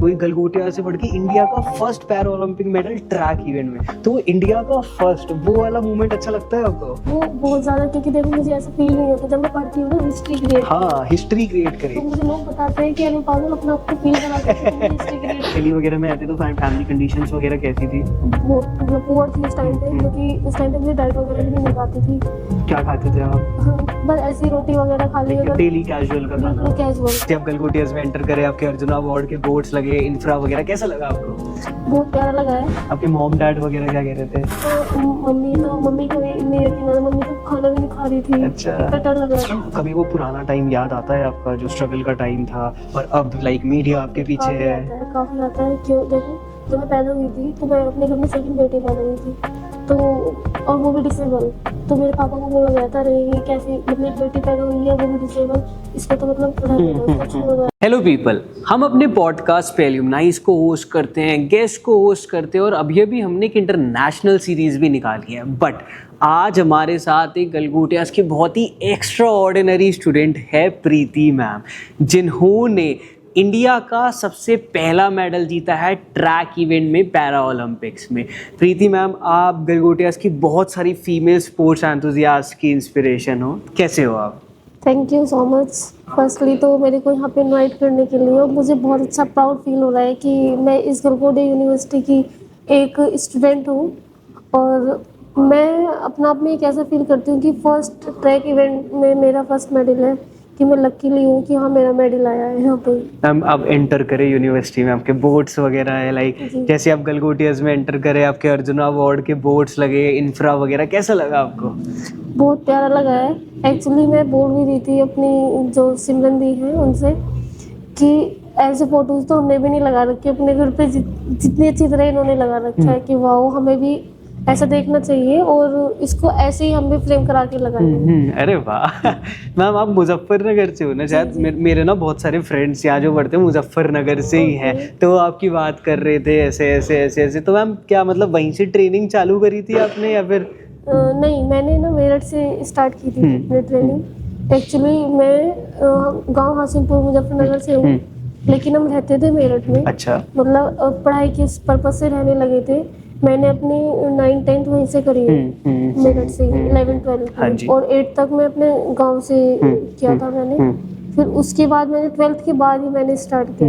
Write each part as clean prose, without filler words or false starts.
कोई गलगोटिया से बढ़ के इंडिया का first para Olympic medal track event में, तो इंडिया का फर्स्ट, वो वाला मोमेंट अच्छा लगता है आपको? वो बहुत ज्यादा, क्योंकि देखो मुझे ऐसा फील नहीं होता जब मैं पढ़ती हूँ ना हिस्ट्री क्रिएट। हाँ, हिस्ट्री क्रिएट करे। तो मुझे लोग बताते हैं कि अरे पागल अपना आपको फील कराते हैं हिस्ट्री क्रिएट। दिल्ली वगैरह में आते तो फैमिली कंडीशंस वगैरह कैसी थी? बहुत मतलब पुअर थी उस टाइम पे, क्योंकि उस टाइम पे मुझे डाइट वगैरह भी नहीं मिल पाती थी। क्या खाते थे आप? बस ऐसी रोटी वगैरह खा ली, अगर डेली कैजुअल का खाना? बिल्कुल कैजुअल। जब गलगोटियाज में एंटर करे, आपके अर्जुना अवार्ड के बोर्ड्स लगे, इंफ्रा वगैरह, कैसा लगा आपको? बहुत प्यारा लगा है। आपके मॉम डैड वगैरह क्या कह रहे थे? तो मम्मी को नहीं यकीन आ रहा, मम्मी तो खाना भी नहीं खा रही थी। अच्छा। इतना डर लग रहा था। कभी वो पुराना टाइम याद आता है आपका, जो स्ट्रगल का टाइम था, और अब लाइक मीडिया आपके पीछे है? काफी आता है। क्यों, देखो जब मैं पैदा हुई थी तो मैं अपने घर में सेकंड बेटी पैदा हुई थी, तो और वो भी डिसेबल। तो मेरे पापा को बोला गया था, अरे ये कैसी मतलब बेटी पैदा हुई है वो भी डिसेबल, इसको तो मतलब हेलो पीपल, हम अपने पॉडकास्ट पे एल्यूमनाइज को होस्ट करते हैं, गेस्ट को होस्ट करते हैं, और अभी अभी हमने एक इंटरनेशनल सीरीज भी निकाली है। बट आज हमारे साथ एक गलगोटियाज की बहुत ही एक्स्ट्रा ऑर्डिनरी स्टूडेंट है प्रीति मैम, जिन्होंने इंडिया का सबसे पहला मेडल जीता है ट्रैक इवेंट में, पैरा ओलंपिक्स में। प्रीति मैम, आप गलगोटियाज की बहुत सारी फीमेल स्पोर्ट्स एंथुसियास्ट की इंस्पिरेशन हो, कैसे हो आप? Thank you so much. Firstly तो मेरे को यहाँ पे इनवाइट करने के लिए, और मुझे बहुत अच्छा प्राउड फील हो रहा है कि मैं इस गलगोटिया यूनिवर्सिटी की एक स्टूडेंट हूँ। और मैं अपना आप में एक ऐसा फील करती हूँ कि फर्स्ट ट्रैक इवेंट में मेरा फर्स्ट मेडल है, कि मैं लकीली हूँ कि हाँ मेरा मेडल आया है यहाँ पे। मैम, आप एंटर करें यूनिवर्सिटी में, आपके बोर्ड्स वगैरह है, लाइक जैसे आप गलगोटियाज में एंटर करें, आपके अर्जुना अवार्ड के बोर्ड्स लगे, इंफ्रा वगैरह, कैसा लगा आपको? बहुत प्यारा लगा है। एक्चुअली मैं बोल भी रही थी अपनी जो सिमरन दी है उनसे कि ऐसे फोटोज तो हमने भी नहीं लगा रखे अपने घर पे, जितनी अच्छी तरह इन्होंने लगा रखा है कि वाह हमें भी ऐसा देखना चाहिए, और इसको ऐसे ही हम भी फ्रेम करा के लगाएंगे। अरे वाह मैम, आप मुजफ्फरनगर से हो ना शायद? मेरे ना बहुत सारे फ्रेंड्स यहाँ जो पढ़ते हैं मुजफ्फरनगर से ही हैं, तो आपकी बात कर रहे थे ऐसे ऐसे ऐसे ऐसे। तो मैम क्या मतलब वहीं से ट्रेनिंग चालू करी थी आपने, या फिर? नहीं, मैंने ना मेरठ से स्टार्ट की थी अपनी ट्रेनिंग। एक्चुअली मैं गांव हासिमपुर मुजफ्फरनगर से हूँ, लेकिन हम रहते थे मेरठ में। अच्छा। मतलब पढ़ाई के पर्पज से रहने लगे थे। मैंने अपनी 9th-10th वहीं से करी है, मेरठ से 11th-12th और 8th तक मैं अपने गांव से किया था मैंने। फिर उसके बाद मैंने 12th के बाद ही मैंने स्टार्ट किया।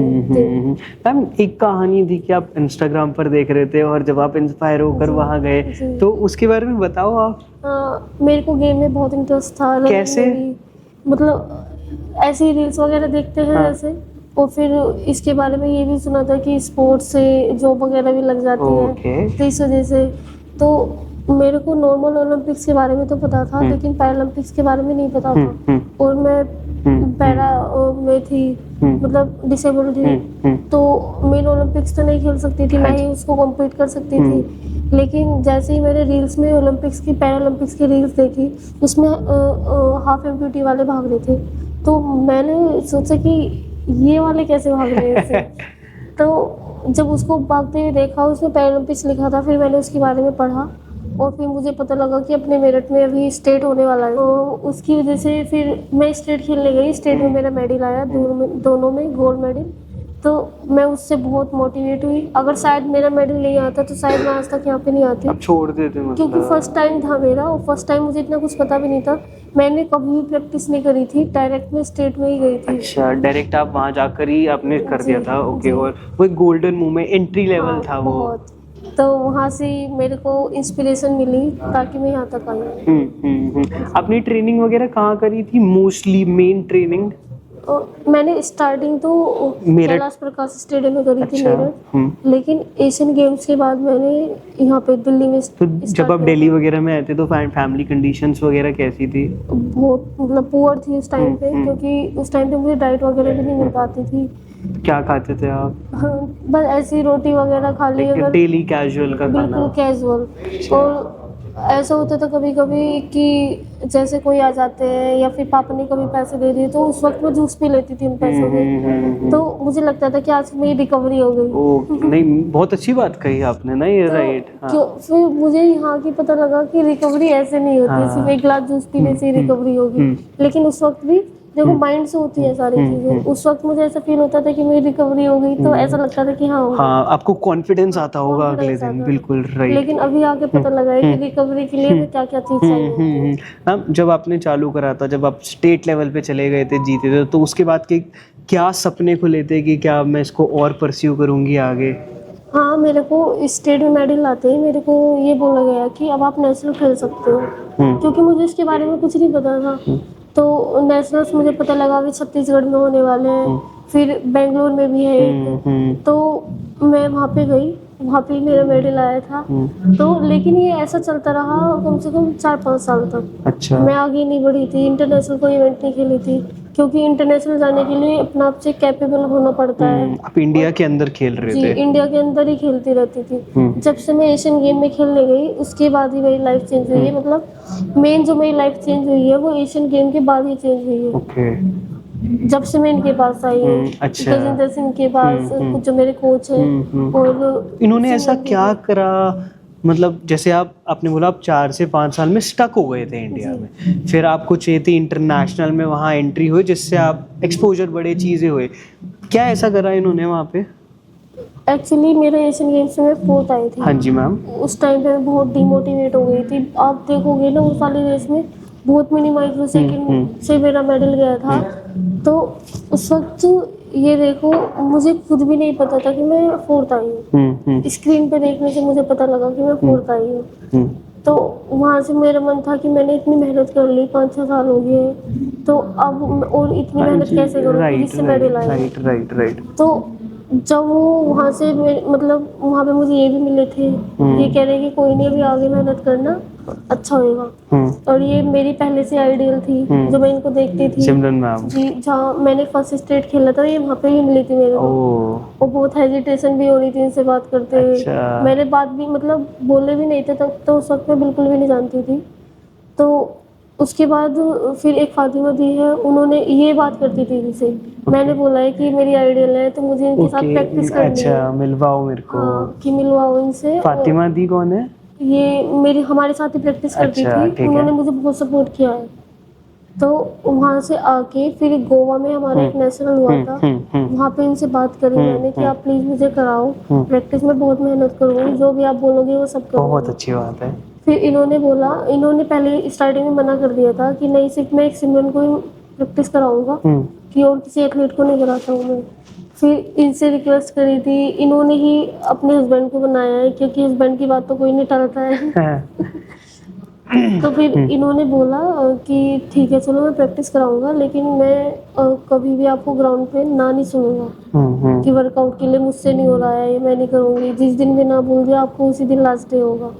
मैम, एक कहानी थी कि आप इंस्टाग्राम पर देख रहे थे, और जब आप इंस्पायर होकर वहाँ गए, तो उसके बारे में बताओ आप। मेरे को गेम में बहुत इंटरेस्ट था। कैसे? मतलब ऐसे ही रील्स वगैरह देखते हैं जैसे, और फिर इसके बारे में ये भी सुना था कि स्पोर्ट्स से जॉब वगैरह भी लग जाती है, तो इस वजह से तो मेरे को नॉर्मल ओलंपिक्स के बारे में तो पता था, लेकिन पैरालंपिक्स के बारे में नहीं पता था। और मैं पैरा में थी, मतलब डिसेबल थी, तो मेन ओलंपिक्स तो नहीं खेल सकती थी, मैं ही उसको कम्पीट कर सकती थी। लेकिन जैसे ही मैंने रील्स में ओलंपिक्स की पैरालंपिक्स की रील्स देखी, उसमें हाफ एम्प्यूटी वाले भाग रहे थे, तो मैंने सोचा कि ये वाले कैसे भाग रहे हैं इससे। तो जब उसको भागते हुए देखा, उसमें पैरालंपिक्स लिखा था, फिर मैंने उसके बारे में पढ़ा, और फिर मुझे पता लगा कि अपने मेरठ में अभी स्टेट होने वाला है, तो उसकी वजह से फिर मैं स्टेट खेलने गई। स्टेट में मेरा मेडल आया, दोनों में गोल्ड मेडल। तो मैं उससे बहुत मोटिवेट हुई। अगर शायद मेरा मेडल नहीं आता तो शायद मैं आज तक यहाँ पे नहीं आती। आप छोड़ देते मतलब? क्योंकि फर्स्ट टाइम था मेरा, और फर्स्ट टाइम मुझे इतना कुछ पता भी नहीं था। मैंने कभी भी प्रैक्टिस नहीं करी थी, डायरेक्ट मैं स्टेट में ही गई थी। अच्छा, डायरेक्ट आप वहाँ जाकर ही आपने कर दिया था? ओके। और वो गोल्डन मूवमेंट एंट्री लेवल था वो? बहुत। तो वहाँ से मेरे को इंस्पिरेशन मिली ताकि मैं यहाँ तक आई। अपनी ट्रेनिंग वगैरह कहाँ करी थी मोस्टली, मेन ट्रेनिंग? मैंने स्टार्टिंग तो कैलाश प्रकाश स्टेडियम में करी थी मेरठ, लेकिन एशियन गेम्स के बाद मैंने यहाँ पे दिल्ली में। तो जब आप दिल्ली वगैरह में आए थे तो फैमिली कंडीशंस वगैरह कैसी थी? बहुत मतलब पुअर थी उस टाइम पे, क्योंकि उस टाइम पे मुझे डाइट वगैरह भी नहीं मिल पाती थी। क्या खाते थे आप? बस ऐसी रोटी वगैरह खा ली, अगर डेली कैजुअल का खाना? बिल्कुल कैजुअल। और ऐसा होता था कभी कभी कि जैसे कोई आ जाते हैं या फिर पापा ने कभी पैसे दे दिए, तो उस वक्त मैं जूस पी लेती थी उन पैसों में, तो मुझे लगता था कि आज मेरी रिकवरी हो गई। नहीं, बहुत अच्छी बात कही आपने ना, ये राइट। क्यों फिर मुझे यहाँ की पता लगा कि रिकवरी ऐसे नहीं होती, सिर्फ एक गिलास जूस पीने से रिकवरी होगी। लेकिन उस वक्त भी देखो माइंड से होती है सारी चीजें। उस वक्त मुझे ऐसा फील होता था कि मेरी रिकवरी हो गई, तो ऐसा लगता था कि हाँ हो गई। हाँ, आपको कॉन्फिडेंस आता होगा अगले Confidence दिन, आता था। बिल्कुल राइट। लेकिन अभी आके पता लगा है कि रिकवरी के लिए हमें क्या क्या चीज चाहिए होती है। मैम, जब आपने चालू करा था, जब आप स्टेट लेवल पे चले गए थे, जीते थे, तो उसके बाद के क्या सपने खुले थे कि क्या मैं इसको और परस्यू करूंगी आगे? हाँ, मेरे को स्टेट में मेडल आते ही मेरे को ये बोला गया कि अब आप नेशनल खेल सकते हो, क्योंकि मुझे इसके बारे में कुछ नहीं पता था। तो नेशनल्स मुझे पता लगा अभी छत्तीसगढ़ में होने वाले हैं, फिर बेंगलोर में भी है एक। तो मैं वहाँ पे गई, वहाँ पे मेरा मेडल आया था। तो लेकिन ये ऐसा चलता रहा कम से कम 4-5 साल तक। अच्छा। मैं आगे नहीं बढ़ी थी, इंटरनेशनल कोई इवेंट नहीं खेली थी, क्योंकि इंटरनेशनल जाने के लिए अपना आप से कैपेबल होना पड़ता है। आप इंडिया के अंदर खेल रहे जी, थे? इंडिया के अंदर ही खेलती रहती थी। जब से मैं एशियन गेम में खेलने गई उसके बाद ही मेरी लाइफ चेंज हुई है। मतलब मेन जो मेरी लाइफ चेंज हुई है वो एशियन गेम के बाद ही चेंज हुई है। ओके। जब से मैं इनके पास आई हूँ, अच्छा। गजेंद्र सिंह के पास, जो मेरे कोच हैं, और इन्होंने ऐसा क्या करा, मतलब जैसे आपने बोला आप 4 से 5 साल में स्टक हो गए थे इंडिया में, फिर आपको चाहिए थी इंटरनेशनल में वहाँ एंट्री हुई, जिससे आप एक्सपोजर बड़े चीज़ें हुए, क्या ऐसा करा इन्होंने वहाँ पे? एक्चुअली मेरे एशियन गेम्स में 4th आई थी। हाँ जी मैम। उस टाइम पे मैं बहुत डिमोटिवेट हो गई थी। आप देखोगे ना उस वाली रेस में बहुत मिनी माइक्रो सेकंड से मेरा मेडल गया था। तो उस वक्त ये देखो मुझे खुद भी नहीं पता था कि मैं 4th आई हूँ। स्क्रीन पे देखने से मुझे पता लगा कि मैं 4th आई हूँ। तो वहाँ से मेरा मन था कि मैंने इतनी मेहनत कर ली, 5-6 साल हो गए, तो अब और इतनी मेहनत कैसे करूँ जिससे मेडल आए। राइट। तो जब वो वहाँ से मतलब वहाँ पे मुझे ये भी मिले थे, ये कह रहे कि कोई नहीं अभी आगे मेहनत करना, अच्छा होएगा। और ये मेरी पहले से आइडियल थी, जो मैं इनको देखती थी। सिमरन मैम जी, जहाँ मैंने फर्स्ट स्टेट खेला था ये वहाँ पे ही मिली थी मेरे को। और बहुत हेजिटेशन भी हो रही थी इनसे बात करते हुए। अच्छा। मेरे बात भी मतलब बोले भी नहीं थे तब, तो उस वक्त मैं बिल्कुल भी नहीं जानती थी। तो उसके बाद फिर एक फातिमा दी है, उन्होंने ये बात करती थी इनसे। मैंने बोला है कि मेरी आइडियल है तो मुझे इनके साथ प्रैक्टिस करनी है। अच्छा, मिलवाओ मेरे को। हाँ, कि मिलवाओ इनसे। फातिमा दी कौन है? ये मेरी हमारे साथ ही प्रैक्टिस करती अच्छा, ठीक थी, है। उन्होंने मुझे बहुत सपोर्ट किया है। तो वहाँ से आके फिर गोवा में हमारा एक नेशनल हुआ था, वहाँ पे इनसे बात करी मैंने कि आप प्लीज मुझे कराओ, प्रैक्टिस में बहुत मेहनत करूँगी, जो भी आप बोलोगे वो सब करूँगी। बहुत अच्छी बात है। फिर इन्होंने बोला, इन्होंने पहले स्टार्टिंग में मना कर दिया था कि नहीं, सिर्फ मैं एक सिमरन को ही प्रैक्टिस कराऊंगा, कि और किसी एथलीट को नहीं कराता हूँ मैं। फिर इनसे रिक्वेस्ट करी थी, इन्होंने ही अपने हस्बैंड को बनाया है, क्योंकि हस्बैंड की बात तो कोई नहीं टालता है। तो फिर इन्होंने बोला कि ठीक है चलो मैं प्रैक्टिस कराऊंगा, लेकिन मैं कभी भी आपको ग्राउंड पे ना नहीं सुनूंगा कि वर्कआउट के लिए मुझसे नहीं हो रहा है, ये मैं नहीं करूँगी। जिस दिन भी ना बोल दिया आपको उसी दिन लास्ट डे होगा।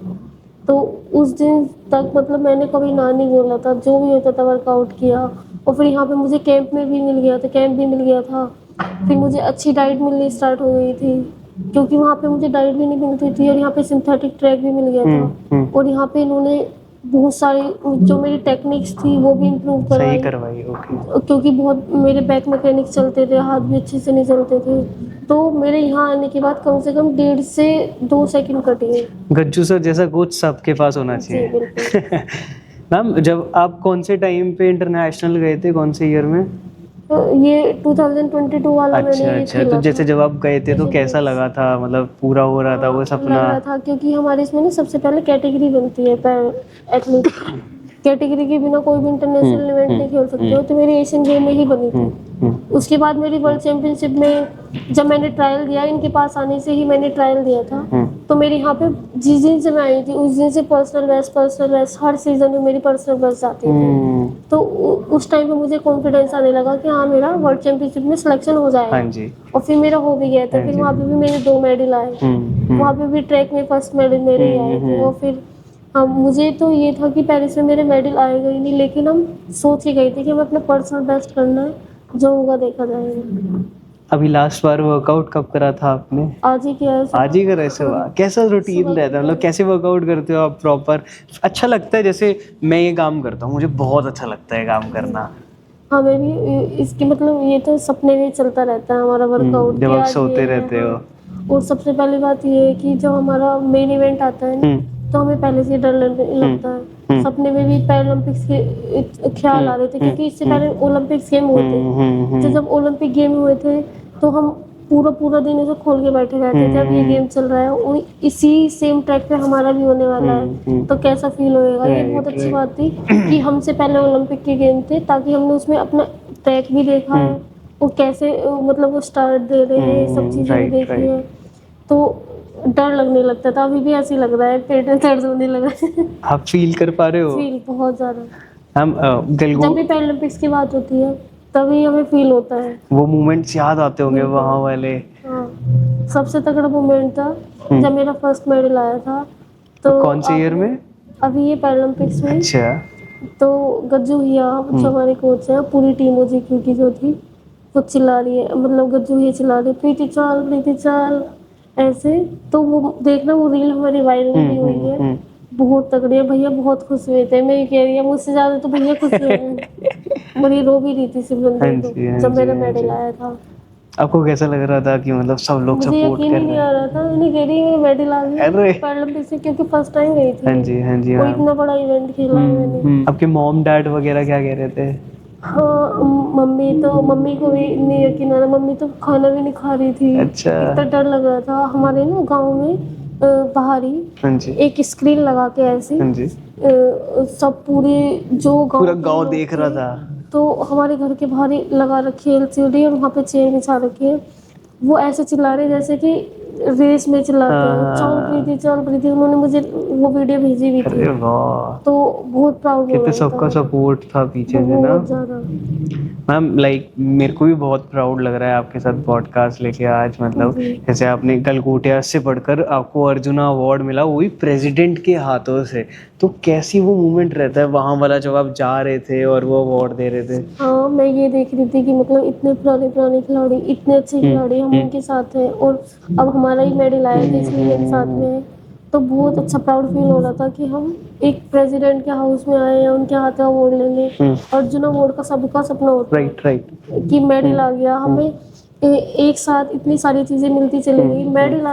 तो उस दिन तक मतलब मैंने कभी ना नहीं बोला था, जो भी होता था वर्कआउट किया। और फिर यहाँ पे मुझे कैंप में भी मिल गया था, कैंप भी मिल गया था। फिर मुझे अच्छी डाइट मिलनी स्टार्ट हो गई थी, क्योंकि वहाँ पे मुझे डाइट भी नहीं मिलती थी, और यहाँ पे सिंथेटिक ट्रैक भी मिल गया था। और यहाँ पे इन्होंने बहुत सारी जो मेरी टेक्निक्स थी वो भी इम्प्रूव सही करवाई। ओके। क्योंकि बहुत मेरे बैक मैकेनिक चलते थे, हाथ भी अच्छे से नहीं चलते थे। तो मेरे यहाँ आने के बाद कम से कम 1.5 से 2 सेकंड कटे हैं। गज्जू सर जैसा कोच सबके पास होना चाहिए। जी, बिल्कुल। मैम, जब आप कौन से टाइम पे इंटरनेशनल गए थे, कौन से ईयर में? ये 2022 वाला मैंने ये अच्छा। खेला तो जैसे था। जब आप गए थे तो कैसा लगा था, मतलब पूरा हो रहा था वो लग सपना? रहा था, क्योंकि हमारे इसमें ना सबसे पहले कैटेगरी बनती है एथलीट। कैटेगरी के बिना कोई भी इंटरनेशनल इवेंट नहीं खेल सकते हो, तो मेरी एशियन गेम में ही बनी थी। उसके बाद मेरी वर्ल्ड चैंपियनशिप में जब मैंने ट्रायल दिया, इनके पास आने से ही मैंने ट्रायल दिया था, तो मेरे यहाँ पे जिस दिन से मैं आई थी उस दिन से पर्सनल बेस्ट हर सीजन में मेरी पर्सनल बेस्ट आती थी। तो उस टाइम पे मुझे कॉन्फिडेंस आने लगा कि हाँ मेरा वर्ल्ड चैंपियनशिप में सिलेक्शन हो जाएगा। हाँ जी। और फिर मेरा हो भी गया था। फिर वहाँ पे भी मेरे 2 मेडल आए, वहाँ पे भी ट्रैक में फर्स्ट मेडल मेरे ही आए थे। और फिर हाँ, मुझे तो ये था कि पेरिस में मेरे मेडल आएगा ही नहीं, लेकिन हम सोच के गए थे कि हमें अपना पर्सनल बेस्ट करना है, जो होगा देखा जाएगा। अभी लास्ट बार वर्कआउट कब करा था आपने? आज ही किया है। आज ही करा है? वाह, कैसा रूटीन रहता है, मतलब कैसे वर्कआउट करते हो आप प्रॉपर? अच्छा लगता है? जैसे मैं ये काम करता हूँ, मुझे बहुत अच्छा लगता है काम करना। हाँ, मैं भी इसकी मतलब ये तो सपने में चलता रहता है हमारा वर्कआउट, जब आप सोते रहते हो। और सबसे पहली बात ये है कि जब हमारा मेन इवेंट आता है ना, तो हमें पहले से डर लगता है सपने में भी पैरालंपिक्स के ख्याल आ रहे थे, क्योंकि इससे पहले ओलंपिक्स गेम हुए थे। तो जब ओलंपिक गेम हुए थे तो हम पूरा दिन उसे खोल के बैठे रहते थे, अब ये गेम चल रहा है और इसी सेम ट्रैक पे हमारा भी होने वाला है, तो कैसा फील होएगा। ये बहुत अच्छी बात थी कि हमसे पहले ओलंपिक के गेम थे, ताकि हमने उसमें अपना ट्रैक भी देखा है और कैसे मतलब वो स्टार्ट दे रहे हैं, सब चीजें भी देखी है। तो डर लगने लगता था, अभी भी ऐसे लग रहा है, पेट में दर्द होने लगा है। आप फील कर पा रहे हो? फील बहुत ज्यादा। हम जब भी पैरालंपिक्स की बात होती है तभी हमें फील होता है। वो मोमेंट्स याद आते होंगे वहाँ वाले। हाँ, सबसे तगड़ा मोमेंट था जब मेरा फर्स्ट मेडल आया था। तो कौन से ईयर में? अभी ये पैरालंपिक्स में। अच्छा। तो गज्जू भैया जो हमारे कोच हैं, पूरी टीम OGQ की जो थी वो चिल्ला रही है, मतलब गज्जू भैया चिल्ला रही प्रीति चाल ऐसे। तो वो देखना, वो रील हमारी वायरल भी हुई है, बहुत तगड़ी है। भैया बहुत खुश हुए थे, मैं ये कह रही है मुझसे ज्यादा तो भैया खुश हुए हैं। बड़ी रो भी रही थी सिमरन जब मेरा मेडल आया था। आपको कैसा लग रहा था कि मतलब सब लोग सपोर्ट कर रहे हैं? मुझे यकीन ही नहीं आ रहा था, मैंने कह रही मेरा मेडल आ गया पैरालंपिक्स से, क्योंकि फर्स्ट टाइम गई थी। हाँ जी और इतना बड़ा इवेंट खेला है मैंने। आपके मॉम डैड वगैरह क्या कह रहे थे? हाँ, मम्मी को भी नहीं यकीन आ रहा, मम्मी तो खाना भी नहीं खा रही थी। अच्छा। इतना डर लग रहा था। हमारे ना गांव में बाहर ही हाँ जी। एक स्क्रीन लगा के ऐसे हाँ जी। सब पूरे जो गांव पूरा गांव देख रहा था। तो हमारे घर के बाहर ही लगा रखी है LCD और वहाँ पे चेयर बिछा रखी है। वो ऐसे चिल्ला रहे जैसे कि रेस में चिल्लाते हैं, चल प्रीति। उन्होंने मुझे वो वीडियो भेजी भी थी। अरे वाह, तो बहुत प्राउड हो रहा कितने सबका सपोर्ट था पीछे से ना। बहुत ज्यादा। मैम लाइक मेरे को भी बहुत प्राउड लग रहा है आपके साथ पॉडकास्ट लेके आज। मतलब जैसे आपने गलगोटिया से पढ़कर आपको अर्जुना अवार्ड मिला, वो भी प्रेसिडेंट के हाथों से। तो कैसी वो मोमेंट रहता है वहाँ वाला जब आप जा रहे थे और वो अवार्ड दे रहे थे? हाँ, मैं ये देख रही थी कि मतलब इतने पुराने खिलाड़ी, इतने अच्छे खिलाड़ी हम उनके साथ हैं, और अब हमारा ही मेडल आया कि इसलिए मेरे साथ में है। तो बहुत अच्छा प्राउड फील हो रहा था कि हम एक प्रेसिडेंट के हाउस में आए हैं, उनके हाथ में अवार्ड लेंगे। अर्जुन अवार्ड का सबका सपना होता है कि मेडल आ गया। हमें एक साथ इतनी सारी चीजें मिलती चली गई। मेडल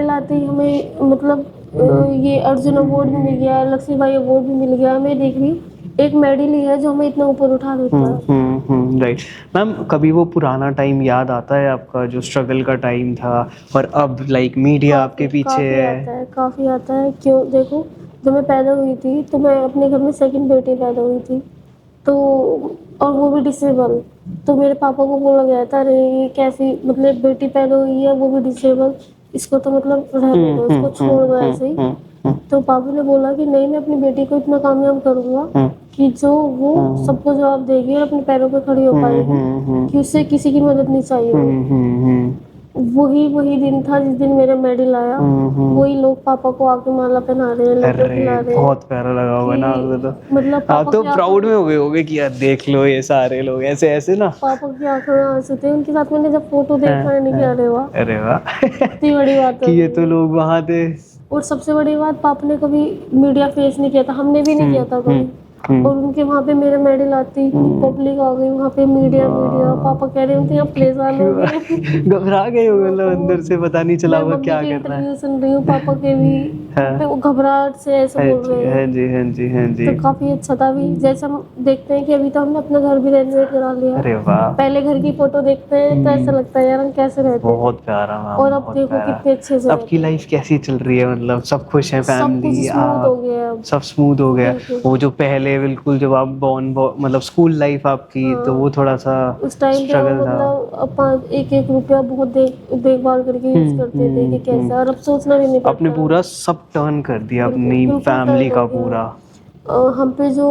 आते ही हमें मतलब ये अर्जुन अवार्ड भी मिल गया, लक्ष्मीबाई अवार्ड भी मिल गया। मैं देख रही एक मेडल ही है जो हमें इतना ऊपर उठा देता है। राइट मैम, कभी वो पुराना टाइम याद आता है आपका जो स्ट्रगल का टाइम था और अब लाइक मीडिया आपके पीछे है? काफी आता है। क्यों, देखो जब मैं पैदा हुई थी तो मैं अपने घर में सेकंड बेटी पैदा हुई थी, तो और वो भी डिसेबल। तो मेरे पापा को बोला गया था, अरे ये कैसी मतलब बेटी पैदा हुई है वो भी डिसेबल, इसको तो मतलब रहने दो, इसको छोड़ दो ऐसे ही। तो पापा ने बोला कि नहीं, मैं अपनी बेटी को इतना कामयाब करूंगा कि जो वो सबको जवाब देगी और अपने पैरों पे खड़ी हो पाएगी, कि उससे किसी की मदद नहीं चाहिए। वही दिन था जिस दिन मेरा मेडल आया। वही लोग पापा को आके माला पहना रहे हैं, लड्डू खिला रहे हैं। बहुत प्यारा लगा होगा ना आपको? मतलब आप तो प्राउड में हो गए होगे कि यार देख लो ये सारे लोग ऐसे ना। पापा की आंखों में आंसू थे उनके साथ। मैंने जब फोटो देखा मैंने क्या, अरे वाह इतनी बड़ी बात है कि ये तो लोग वहाँ थे। और सबसे बड़ी बात, पापा ने कभी मीडिया फेस नहीं किया था, हमने भी नहीं किया था कभी। और उनके वहाँ पे मेरे मेडल आती, पब्लिक आ गई वहाँ पे, मीडिया। पापा कह रहे थे यहाँ परेशान हो गए, घबरा गए हो मतलब अंदर से, पता नहीं चला वो क्या करना है। सुन रही हूँ पापा के भी, वो घबराहट से ऐसे बोल रहे हैं। हाँ जी। तो काफी अच्छा था। अभी जैसे हम देखते हैं कि अभी तो हमने अपना घर भी रेनोवेट करा लिया। अरे वाह। पहले घर की फोटो देखते हैं तो ऐसा लगता है यार हम कैसे रहते हैं। बहुत प्यारा मैम। और अब देखो कितने अच्छे से आपकी लाइफ कैसी चल रही है? मतलब सब खुश हैं, फैमिली सब स्मूथ हो गया? वो जो पहले बिल्कुल जब आप मतलब स्कूल लाइफ आपकी, तो वो थोड़ा सा उस टाइम पे मतलब अपन एक रुपया बहुत देखभाल करके यूज करते थे कि कैसा, और अब सोचना भी नहीं पड़ता। आपने पूरा सब टर्न कर दिया अपनी फैमिली का पूरा। हम पे जो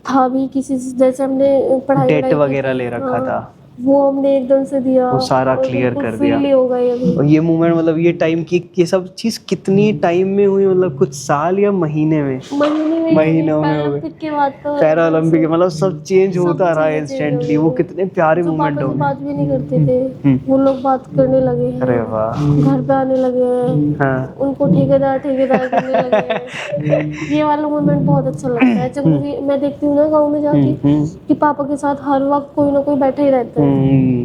था भी किसी जैसे हमने पढ़ाई डेट वगैरह ले रखा था, वो हमने एकदम से दिया, वो सारा क्लियर कर दिया। हो गए अभी। और ये मूवमेंट मतलब ये टाइम की ये सब चीज कितनी टाइम में हुई? मतलब कुछ साल या महीने में? महीनों में हो गए। पैरा ओलंपिक मतलब सब चेंज होता रहा इंस्टेंटली। वो कितने प्यारे मूवमेंट हो गए। बात भी नहीं करते थे वो लोग बात करने लगे हैं। अरे वाह। घर पे आने लगे हैं। हाँ। उनको ठेकेदार करने लगे हैं। ये वाला मूवमेंट बहुत अच्छा लगता है। जब मैं देखती हूँ ना गाँव में जाके कि पापा के साथ हर वक्त कोई ना कोई बैठे ही रहता है,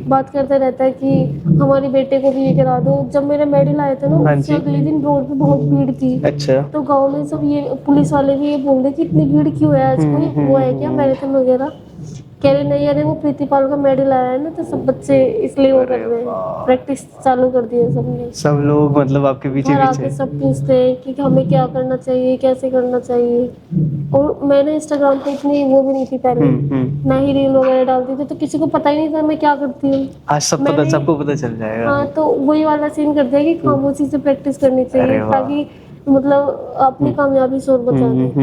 बात करते रहता है कि हमारे बेटे को भी ये करा दो। जब मेरे मेडल आए थे ना, उससे अगले दिन रोड पे बहुत भीड़ थी। अच्छा। तो गांव में सब ये पुलिस वाले भी ये ढूंढे कि इतनी भीड़ क्यों है, आज कोई वो है क्या मैराथन वगैरह। कह रहे नहीं, अरे वो प्रीतिपाल का मेडल आया है ना, तो सब बच्चे इसलिए वो कर रहे हैं, प्रैक्टिस चालू कर दी है सबने। सब लोग मतलब आपके पीछे घर आके पीछे। सब पूछते हैं कि हमें क्या करना चाहिए, कैसे करना चाहिए। और मैंने इंस्टाग्राम पे इतनी वो भी नहीं थी पहले, ना ही रील वगैरह डालती थी, तो किसी को पता ही नहीं था मैं क्या करती हूँ। आज सबको पता चल जाएगा। हाँ, तो वही वाला सीन कर दिया कि खामोशी से प्रैक्टिस करनी चाहिए, ताकि मतलब अपनी कामयाबी शोर बचा दे।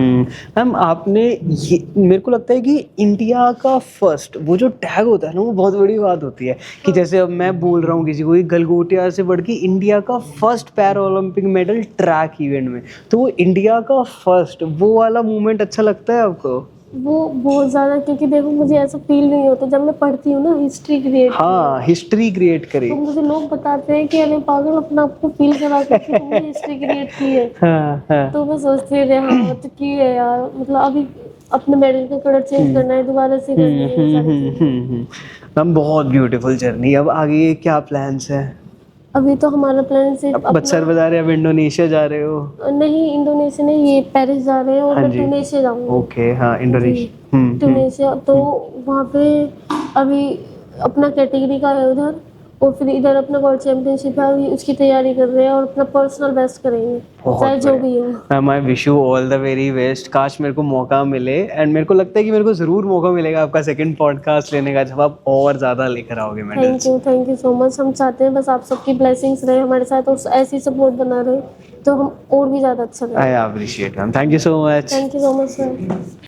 मैम आपने ये, मेरे को लगता है कि इंडिया का फर्स्ट वो जो टैग होता है ना, वो बहुत बड़ी बात होती है कि जैसे अब मैं बोल रहा हूँ किसी को कि गलगोटिया से बढ़ के इंडिया का first para Olympic medal track event में, तो वो इंडिया का फर्स्ट वो वाला मूवमेंट अच्छा लगता है आपको? वो बहुत ज्यादा, क्योंकि देखो मुझे ऐसा फील नहीं होता जब मैं पढ़ती हूँ ना हिस्ट्री क्रिएट। हाँ, हिस्ट्री क्रिएट करी। तो मुझे लोग बताते हैं कि अरे पागल, अपना आपको फील करा के कि तुमने हिस्ट्री क्रिएट की है। हाँ। तो मैं सोचती हूँ हाँ तो की है यार, मतलब अभी अपने मेडल का कलर चेंज करना है, दोबारा से करनी है सारी चीजें। मैम बहुत ब्यूटीफुल जर्नी। अब आगे क्या प्लान्स है? अभी तो हमारा प्लान सिर्फ अब सर बता रहे हैं अब इंडोनेशिया जा रहे हो? नहीं, इंडोनेशिया नहीं, ये पेरिस जा रहे हैं और हाँ मैं जी। ट्यूनेशिया जाऊंगी। ओके, हाँ इंडोनेशिया। ट्यूनेशिया, तो वहाँ पे अभी अपना कैटेगरी का है उधर, और फिर इधर अपना वर्ल्ड चैंपियनशिप है, अभी उसकी तैयारी कर रहे हैं और अपना पर्सनल बेस्ट करेंगे, चाहे जो भी हो। Ma'am I wish you all the very best. काश मेरे को मौका मिले, एंड मेरे को लगता है कि मेरे को ज़रूर मौका मिलेगा आपका सेकंड पॉडकास्ट लेने का, जब आप और ज़्यादा लेकर आओगे medals. Thank you so much. हम चाहते हैं बस आप सबकी ब्लेसिंग्स रहे हमारे साथ और ऐसी सपोर्ट बना रहे, तो हम और भी ज़्यादा अच्छा करें। I appreciate ma'am, thank you so much. Thank you so much sir.